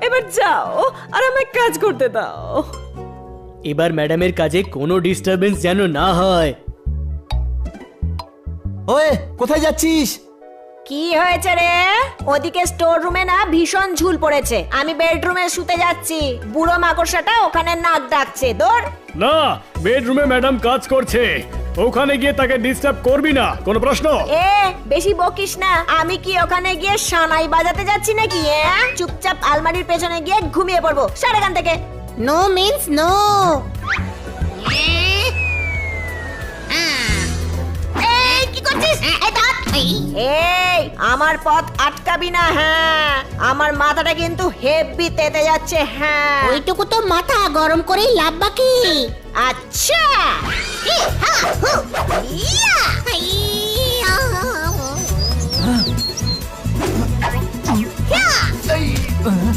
এবার যাও আর আমায় কাজ করতে দাও। এবার ম্যাডামের কাজে কোনো ডিস্টারবেন্স যেন না হয়। ওয়ে, কোথায় যাচ্ছিস? কি হয়েছে রে? ওদিকে স্টোর রুমে না ভীষণ ঝুল পড়েছে, আমি বেডরুমে শুতে যাচ্ছি, বুড়ো মাকড়সাটা ওখানে নাক ডাকছে। দৌড়। না, বেডরুমে ম্যাডাম কাজ করছে, ওখানে গিয়ে তাকে ডিস্টার্ব করবি না, কোনো প্রশ্ন? এ বেশি বকিস না, আমি কি ওখানে গিয়ে সানাই বাজাতে যাচ্ছি নাকি? চুপচাপ আলমারির পেছনে গিয়ে ঘুমিয়ে পড়বো। সার এখান থেকে। No means no. এই কি করছিস? এই দাঁত। এই আমার পথ আটকাবি না। হ্যাঁ, আমার মাথাটা কিন্তু হেভি তেতে যাচ্ছে। হ্যাঁ, ওইটুকু তো মাথা গরম করেই লাভ বাকি। আচ্ছা। ইয়া!